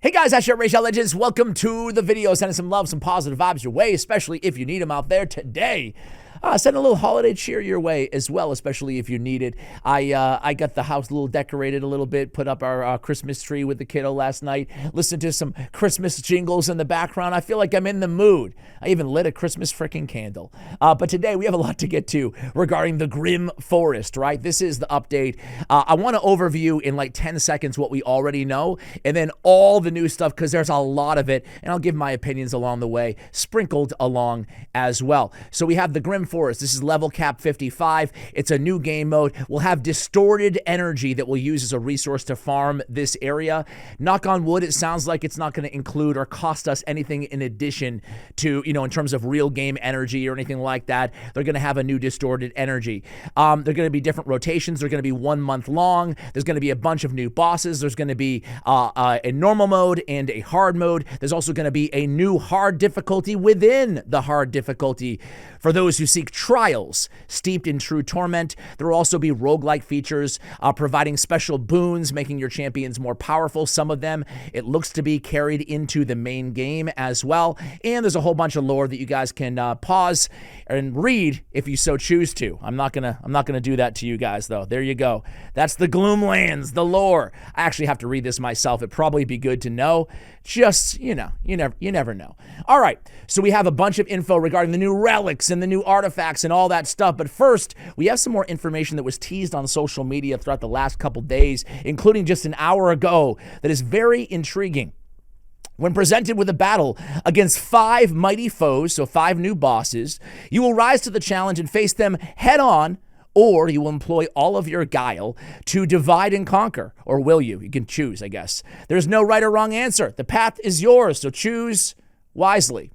Hey guys, Ash Racial Legends. Welcome to the video. Sending some love, some positive vibes your way, especially if you need them out there today. Send a little holiday cheer your way as well, especially if you need it. I got the house a little decorated a little bit, put up our Christmas tree with the kiddo last night, listened to some Christmas jingles in the background. I feel like I'm in the mood. I even lit a Christmas freaking candle. But today we have a lot to get to regarding the Grim Forst, right? This is the update. I want to overview in like 10 seconds what we already know, and then all the new stuff, because there's a lot of it, and I'll give my opinions along the way, sprinkled along as well. So we have the Grim Forst. This is level cap 55. It's a new game mode. We'll have distorted energy that we'll use as a resource to farm this area. Knock on wood, it sounds like it's not going to include or cost us anything in addition to, in terms of real game energy or anything like that. They're going to have a new distorted energy. They're going to be different rotations. They're going to be 1 month long. There's going to be a bunch of new bosses. There's going to be a normal mode and a hard mode. There's also going to be a new hard difficulty within the hard difficulty for those who seek trials steeped in true torment. There will also be roguelike features, providing special boons, making your champions more powerful. Some of them, it looks to be carried into the main game as well. And there's a whole bunch of lore that you guys can pause and read if you so choose to. I'm not gonna do that to you guys though. There you go. That's the Gloomlands, the lore. I actually have to read this myself. It'd probably be good to know. Just, you never know. All right, so we have a bunch of info regarding the new relics and the new artifacts and all that stuff. But first, we have some more information that was teased on social media throughout the last couple days, including just an hour ago, that is very intriguing. When presented with a battle against 5 mighty foes, so 5 new bosses, you will rise to the challenge and face them head on, or you will employ all of your guile to divide and conquer. Or will you? You can choose, I guess. There's no right or wrong answer. The path is yours, so choose wisely.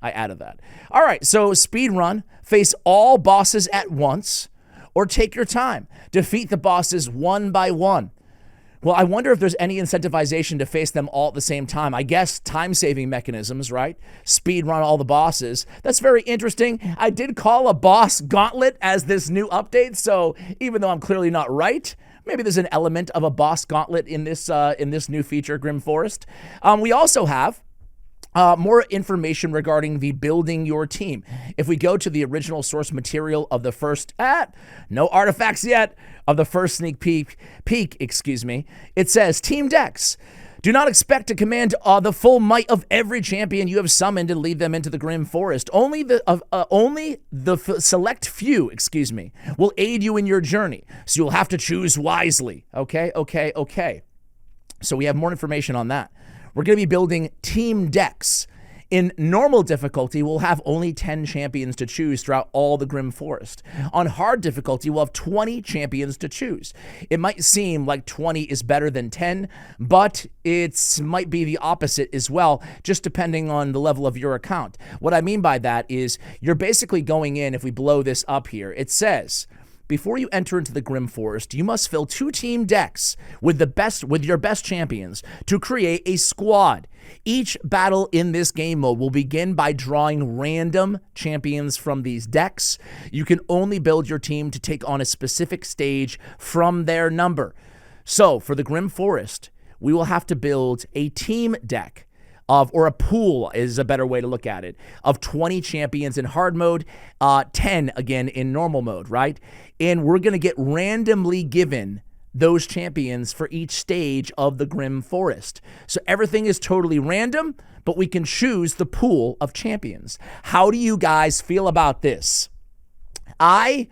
I added that. All right, so speed run, face all bosses at once, or take your time. Defeat the bosses one by one. Well, I wonder if there's any incentivization to face them all at the same time. I guess time-saving mechanisms, right? Speed run all the bosses. That's very interesting. I did call a boss gauntlet as this new update, so even though I'm clearly not right, maybe there's an element of a boss gauntlet in this new feature, Grim Forst. We also have more information regarding the building your team. If we go to the original source material of the first, no artifacts yet, of the first sneak peek, it says Team Decks. Do not expect to command the full might of every champion you have summoned and lead them into the Grim Forst. Only the select few, will aid you in your journey. So you'll have to choose wisely. Okay. So we have more information on that. We're going to be building team decks. In normal difficulty, we'll have only 10 champions to choose throughout all the Grim Forst. On hard difficulty, we'll have 20 champions to choose. It might seem like 20 is better than 10, but it might be the opposite as well, just depending on the level of your account. What I mean by that is you're basically going in, if we blow this up here, it says, before you enter into the Grim Forst, you must fill 2 team decks with your best champions to create a squad. Each battle in this game mode will begin by drawing random champions from these decks. You can only build your team to take on a specific stage from their number. So for the Grim Forst, we will have to build a team deck or a pool is a better way to look at it, of 20 champions in hard mode, 10 again in normal mode, right? And we're going to get randomly given those champions for each stage of the Grim Forst. So everything is totally random, but we can choose the pool of champions. How do you guys feel about this? I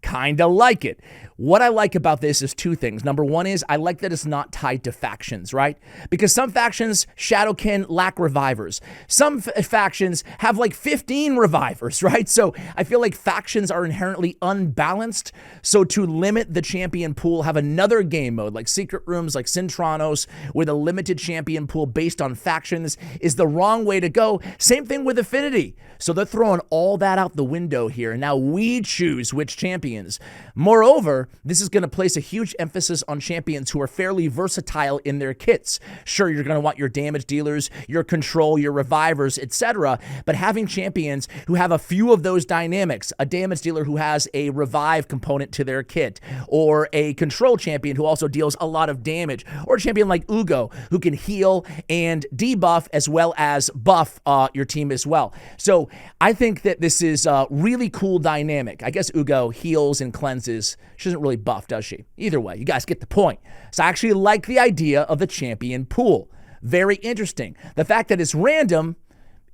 kind of like it. What I like about this is 2 things. Number 1 is I like that it's not tied to factions, right? Because some factions, Shadowkin, lack revivers. Some factions have like 15 revivers, right? So I feel like factions are inherently unbalanced. So to limit the champion pool, have another game mode like Secret Rooms, like Cintranos, with a limited champion pool based on factions is the wrong way to go. Same thing with Affinity. So they're throwing all that out the window here. And now we choose which champions. Moreover, However, this is going to place a huge emphasis on champions who are fairly versatile in their kits. Sure, you're going to want your damage dealers, your control, your revivers, etc., but having champions who have a few of those dynamics, a damage dealer who has a revive component to their kit, or a control champion who also deals a lot of damage, or a champion like Ugo who can heal and debuff as well as buff your team as well. So I think that this is a really cool dynamic. I guess Ugo heals and cleanses. She doesn't really buff, does she? Either way, you guys get the point. So I actually like the idea of the champion pool. Very interesting. The fact that it's random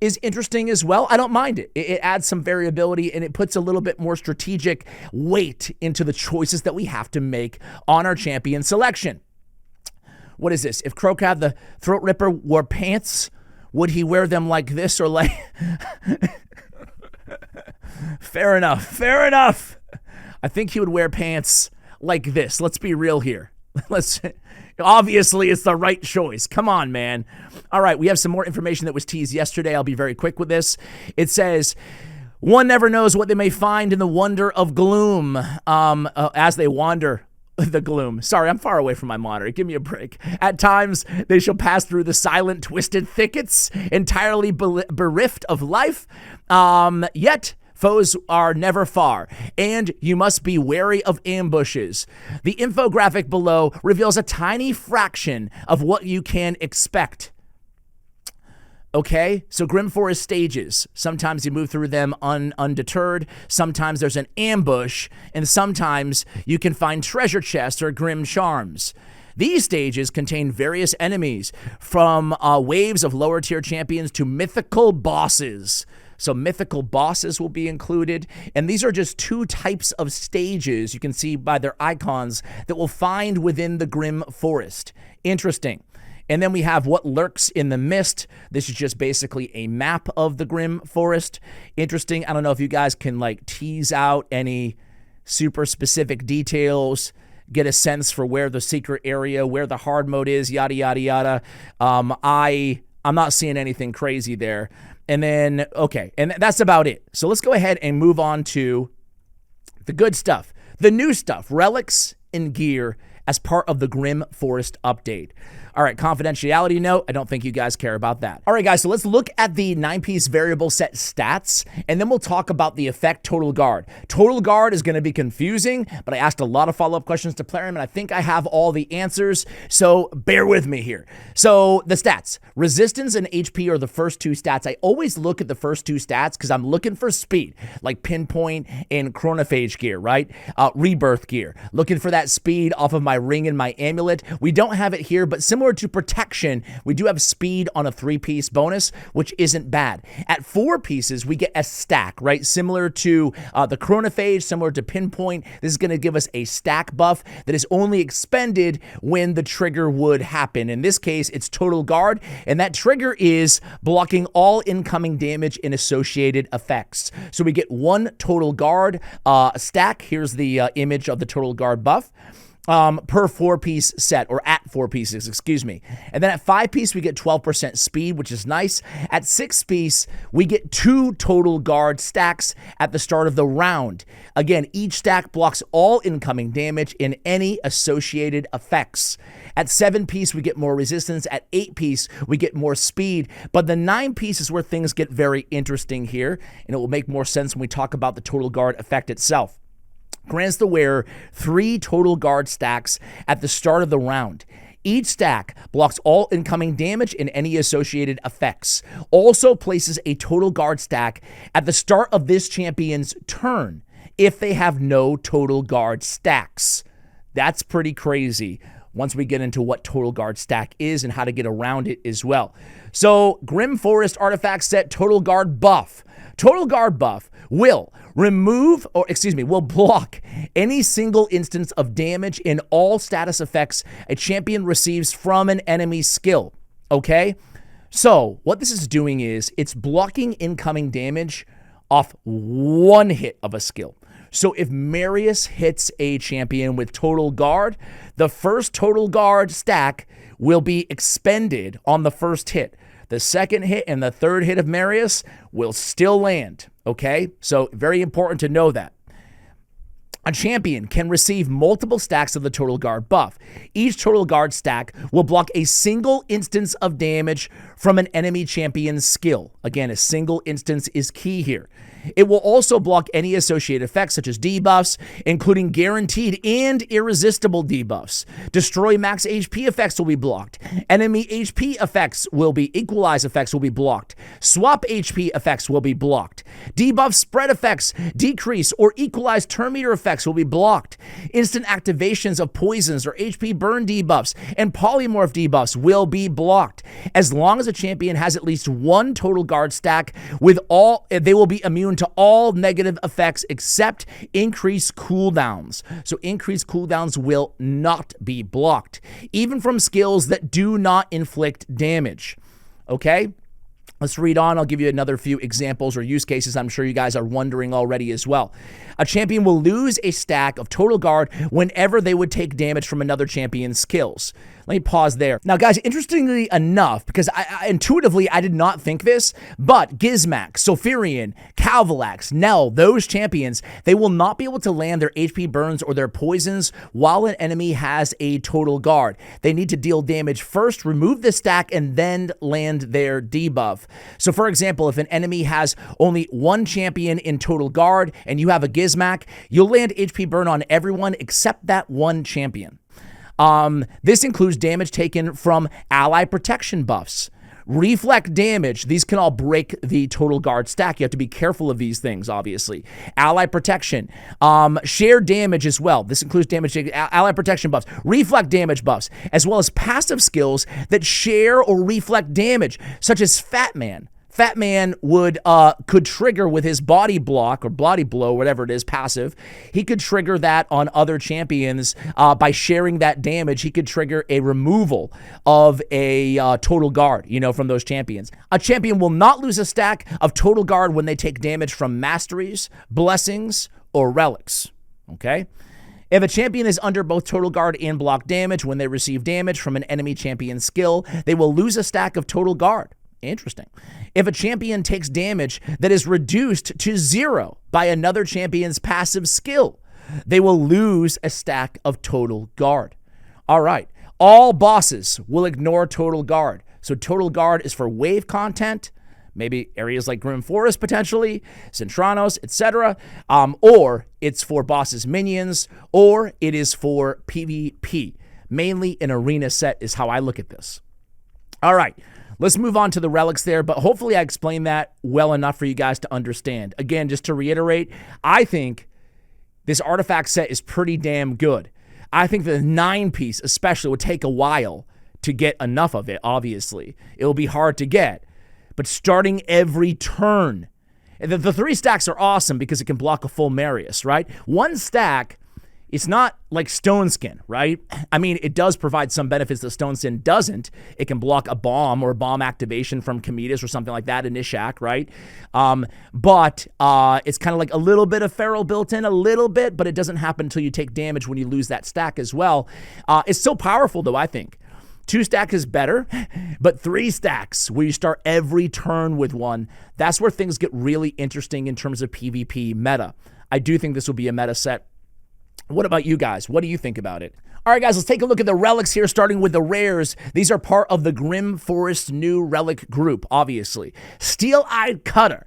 is interesting as well. I don't mind it. It adds some variability and it puts a little bit more strategic weight into the choices that we have to make on our champion selection. What is this? If Crocav the Throat Ripper wore pants, would he wear them like this or like... Fair enough. Fair enough. I think he would wear pants like this. Let's be real here. Obviously, it's the right choice. Come on, man. All right, we have some more information that was teased yesterday. I'll be very quick with this. It says, one never knows what they may find in the wonder of gloom as they wander the gloom. Sorry, I'm far away from my monitor. Give me a break. At times, they shall pass through the silent, twisted thickets, entirely bereft of life. Yet, foes are never far, and you must be wary of ambushes. The infographic below reveals a tiny fraction of what you can expect. Okay, so Grim Forest stages. Sometimes you move through them undeterred. Sometimes there's an ambush, and sometimes you can find treasure chests or grim charms. These stages contain various enemies, from waves of lower tier champions to mythical bosses. So mythical bosses will be included, and these are just two types of stages you can see by their icons that we'll find within the Grim Forest. Interesting. And then we have what lurks in the mist. This is just basically a map of the Grim Forest. Interesting. I don't know if you guys can like tease out any super specific details, get a sense for where the secret area, where the hard mode is, yada, yada, yada. I'm not seeing anything crazy there. And then, okay, and that's about it. So let's go ahead and move on to the good stuff, the new stuff, relics and gear as part of the Grim Forest update. All right, confidentiality note, I don't think you guys care about that. All right, guys, so let's look at the 9-piece variable set stats, and then we'll talk about the effect Total Guard. Total Guard is going to be confusing, but I asked a lot of follow-up questions to Plarium, and I think I have all the answers, so bear with me here. So the stats, resistance and HP are the first two stats. I always look at the first two stats because I'm looking for speed, like pinpoint and chronophage gear, right? Rebirth gear, looking for that speed off of my ring and my amulet. We don't have it here, but similar to protection, we do have speed on a 3-piece bonus, which isn't bad. At 4 pieces, we get a stack, right? Similar to the chronophage, similar to pinpoint. This is going to give us a stack buff that is only expended when the trigger would happen. In this case, it's Total Guard, and that trigger is blocking all incoming damage and associated effects. So we get 1 Total Guard stack. Here's the image of the Total Guard buff. Per 4-piece set, or at 4 pieces, excuse me. And then at 5-piece, we get 12% speed, which is nice. At 6-piece, we get 2 Total Guard stacks at the start of the round. Again, each stack blocks all incoming damage and any associated effects. At 7-piece, we get more resistance. At 8-piece, we get more speed. But the 9-piece is where things get very interesting here, and it will make more sense when we talk about the Total Guard effect itself. Grants the wearer 3 Total Guard stacks at the start of the round. Each stack blocks all incoming damage and any associated effects. Also places a Total Guard stack at the start of this champion's turn if they have no Total Guard stacks. That's pretty crazy once we get into what Total Guard stack is and how to get around it as well. So, Grim Forest artifact set Total Guard buff. Total Guard buff will will block any single instance of damage in all status effects a champion receives from an enemy skill. Okay? So, what this is doing is it's blocking incoming damage off 1 hit of a skill. So if Marius hits a champion with Total Guard, the first Total Guard stack will be expended on the first hit. The second hit and the third hit of Marius will still land, okay? So very important to know that. A champion can receive multiple stacks of the Total Guard buff. Each Total Guard stack will block a single instance of damage from an enemy champion's skill. Again, a single instance is key here. It will also block any associated effects such as debuffs, including guaranteed and irresistible debuffs. Destroy max HP effects will be blocked. Enemy HP effects will be equalize effects will be blocked. Swap HP effects will be blocked. Debuff spread effects, decrease or equalize turn meter effects will be blocked. Instant activations of poisons or HP burn debuffs and polymorph debuffs will be blocked. As long as a champion has at least one Total Guard stack, they will be immune to all negative effects except increased cooldowns. So increased cooldowns will not be blocked, even from skills that do not inflict damage. Okay? Let's read on. I'll give you another few examples or use cases I'm sure you guys are wondering already as well. A champion will lose a stack of Total Guard whenever they would take damage from another champion's skills. Let me pause there. Now, guys, interestingly enough, because intuitively I did not think this, but Gizmak, Sophirian, Calvalax, Nell, those champions, they will not be able to land their HP burns or their poisons while an enemy has a Total Guard. They need to deal damage first, remove the stack, and then land their debuff. So, for example, if an enemy has only one champion in Total Guard and you have a Gizmak, you'll land HP burn on everyone except that one champion. This includes damage taken from ally protection buffs. Reflect damage. These can all break the Total Guard stack. You have to be careful of these things, obviously. Ally protection. Shared damage as well. This includes damage, ally protection buffs, reflect damage buffs, as well as passive skills that share or reflect damage, such as Fat Man. Fat Man could trigger with his body block or body blow, whatever it is, passive. He could trigger that on other champions by sharing that damage. He could trigger a removal of a Total Guard, from those champions. A champion will not lose a stack of Total Guard when they take damage from masteries, blessings, or relics. Okay? If a champion is under both Total Guard and block damage when they receive damage from an enemy champion's skill, they will lose a stack of Total Guard. Interesting. If a champion takes damage that is reduced to 0 by another champion's passive skill, they will lose a stack of Total Guard. All right. All bosses will ignore Total Guard. So Total Guard is for wave content, maybe areas like Grim Forest potentially, Centranos, etc. Or it's for bosses' minions, or it is for PvP. Mainly an arena set is how I look at this. All right. Let's move on to the relics there, but hopefully I explained that well enough for you guys to understand. Again, just to reiterate, I think this artifact set is pretty damn good. I think the 9-piece especially would take a while to get enough of it, obviously. It'll be hard to get, but starting every turn. And the 3 stacks are awesome because it can block a full Marius, right? 1 stack, it's not like Stone Skin, right? I mean, it does provide some benefits that Stone Skin doesn't. It can block a bomb or bomb activation from Kamitas or something like that in Ishak, right? But it's kind of like a little bit of Feral built in, a little bit, but it doesn't happen until you take damage when you lose that stack as well. It's so powerful, though, I think. 2 stack is better, but 3 stacks where you start every turn with one, that's where things get really interesting in terms of PvP meta. I do think this will be a meta set. What about you guys? What do you think about it? All right, guys, let's take a look at the relics here, starting with the rares. These are part of the Grim Forest new relic group, obviously. Steel-Eyed Cutter.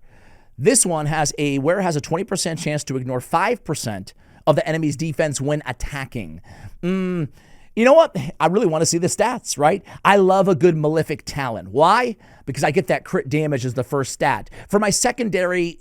This one has a 20% chance to ignore 5% of the enemy's defense when attacking. You know what? I really want to see the stats, right? I love a good Malefic Talon. Why? Because I get that crit damage as the first stat. For my secondary,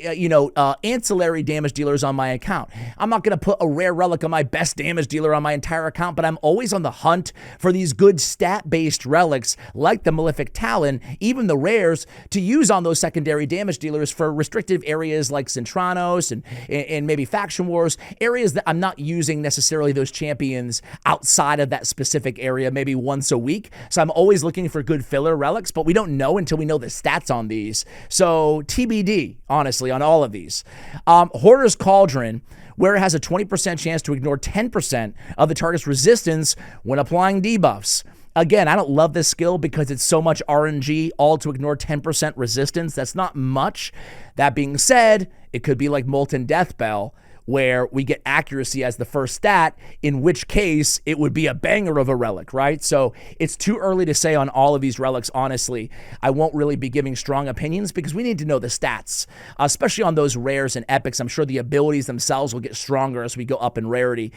ancillary damage dealers on my account, I'm not going to put a rare relic on my best damage dealer on my entire account, but I'm always on the hunt for these good stat-based relics like the Malefic Talon, even the rares, to use on those secondary damage dealers for restrictive areas like Centranos and maybe Faction Wars, areas that I'm not using necessarily those champions outside of that specific area maybe once a week. So I'm always looking for good filler relics, but we don't know until we know the stats on these. So TBD, honestly, on all of these. Hoarder's Cauldron, where it has a 20% chance to ignore 10% of the target's resistance when applying debuffs. Again, I don't love this skill because it's so much RNG, all to ignore 10% resistance. That's not much. That being said, it could be like Molten Death Bell, where we get accuracy as the first stat, in which case it would be a banger of a relic, right? So it's too early to say on all of these relics, honestly. I won't really be giving strong opinions because we need to know the stats, especially on those rares and epics. I'm sure the abilities themselves will get stronger as we go up in rarity.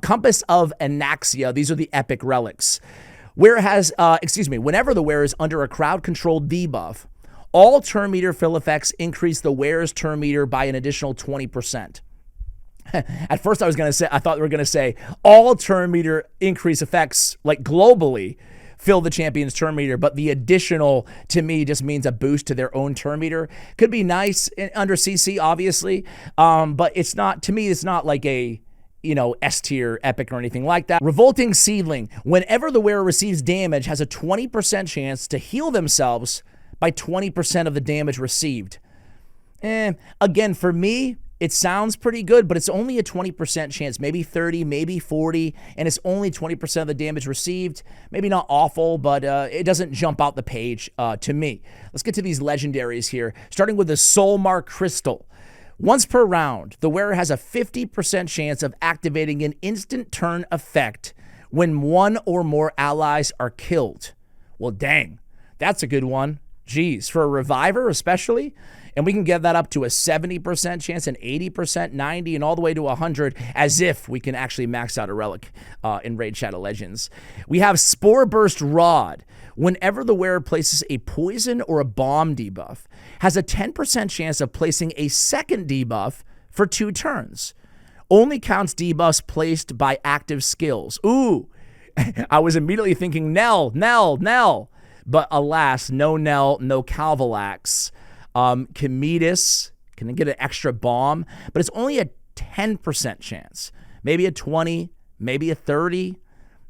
Compass of Anaxia, these are the epic relics. Whenever the wearer is under a crowd-controlled debuff, all turn meter fill effects increase the wearer's turn meter by an additional 20%. At first I thought we were going to say all turn meter increase effects, like globally, fill the champion's turn meter, but the additional, to me, just means a boost to their own turn meter. Could be nice under CC, obviously, but it's not, to me, it's not like a, S tier epic or anything like that. Revolting Seedling. Whenever the wearer receives damage, has a 20% chance to heal themselves by 20% of the damage received. Again, for me, it sounds pretty good, but it's only a 20% chance, maybe 30, maybe 40, and it's only 20% of the damage received. Maybe not awful, but it doesn't jump out the page to me. Let's get to these legendaries here, starting with the Soulmar Crystal. Once per round, the wearer has a 50% chance of activating an instant turn effect when one or more allies are killed. Well, dang, that's a good one. Geez, for a reviver especially, and we can get that up to a 70% chance, an 80%, 90, and all the way to 100, as if we can actually max out a relic in Raid Shadow Legends. We have Spore Burst Rod. Whenever the wearer places a poison or a bomb debuff, has a 10% chance of placing a second debuff for 2 turns. Only counts debuffs placed by active skills. Ooh, I was immediately thinking Nell. But alas, no Nell, no Calvalax. Cometus can get an extra bomb, but it's only a 10% chance. Maybe a 20, maybe a 30.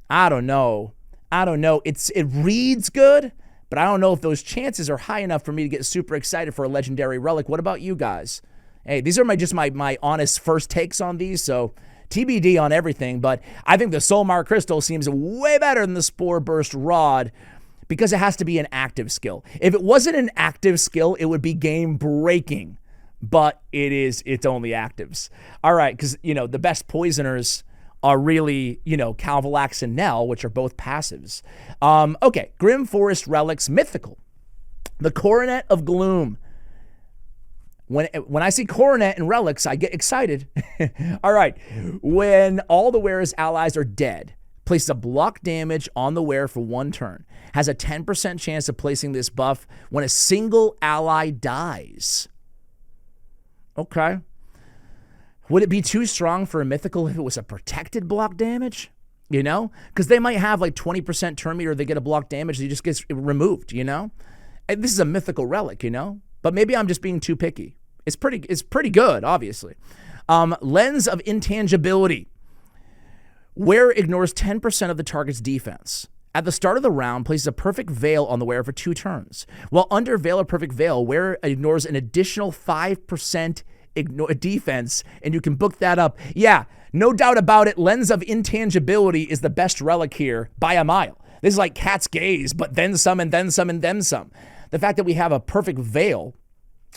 I don't know. It reads good, but I don't know if those chances are high enough for me to get super excited for a legendary relic. What about you guys? Hey, these are my honest first takes on these, so TBD on everything, but I think the Soulmar Crystal seems way better than the Spore Burst Rod, because it has to be an active skill. If it wasn't an active skill, it would be game breaking, but it's only actives. All right, because, the best poisoners are really, Calvalax and Nell, which are both passives. Okay, Grim Forst Relics Mythical. The Coronet of Gloom. When I see Coronet and Relics, I get excited. All right, when all the wearer's allies are dead, places a block damage on the wearer for 1 turn. Has a 10% chance of placing this buff when a single ally dies. Okay. Would it be too strong for a mythical if it was a protected block damage? Because they might have like 20% turn meter, they get a block damage, it just gets removed, And this is a mythical relic, But maybe I'm just being too picky. It's pretty good, obviously. Lens of Intangibility. Wearer ignores 10% of the target's defense. At the start of the round, places a perfect veil on the wearer for 2 turns. While under Veil or Perfect Veil, wearer ignores an additional 5% defense, and you can book that up. Yeah, no doubt about it, Lens of Intangibility is the best relic here by a mile. This is like Cat's Gaze, but then some and then some and then some. The fact that we have a perfect veil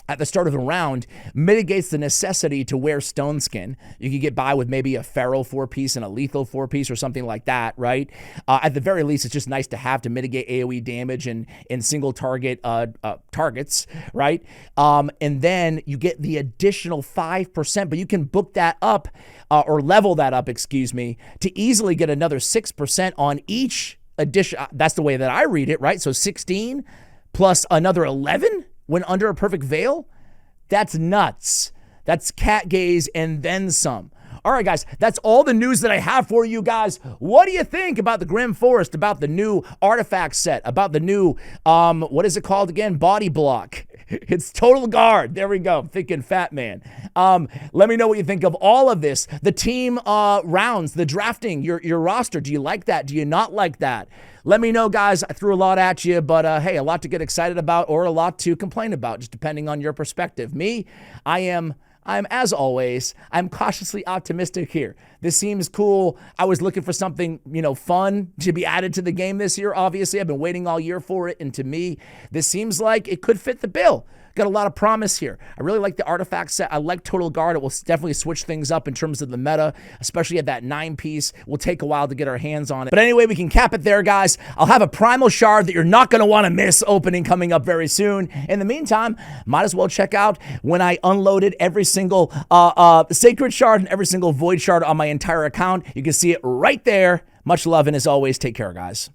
at the start of the round mitigates the necessity to wear Stone Skin. You could get by with maybe a Feral 4-piece and a Lethal 4-piece or something like that, right? At the very least, it's just nice to have to mitigate AoE damage and single target targets, right? And then you get the additional 5%, but you can book that up or level that up, to easily get another 6% on each addition. That's the way that I read it, right? So 16 plus another 11 when under a perfect veil? That's nuts. That's Cat Gaze and then some. All right, guys, that's all the news that I have for you guys. What do you think about the Grim Forst, about the new artifact set, about the new, what is it called again? Body block. It's Total Guard. There we go. I'm thinking Fat Man. Let me know what you think of all of this. The team rounds, the drafting, your roster. Do you like that? Do you not like that? Let me know, guys. I threw a lot at you, but hey, a lot to get excited about or a lot to complain about, just depending on your perspective. Me, I'm as always, I'm cautiously optimistic here. This seems cool. I was looking for something, fun to be added to the game this year. Obviously, I've been waiting all year for it. And to me, this seems like it could fit the bill. Got a lot of promise here. I really like the artifact set. I like Total Guard. It will definitely switch things up in terms of the meta, especially at that 9-piece. Will take a while to get our hands on it. But anyway, we can cap it there, guys. I'll have a Primal Shard that you're not going to want to miss opening coming up very soon. In the meantime, might as well check out when I unloaded every single Sacred Shard and every single Void Shard on my entire account. You can see it right there. Much love, and as always, take care, guys.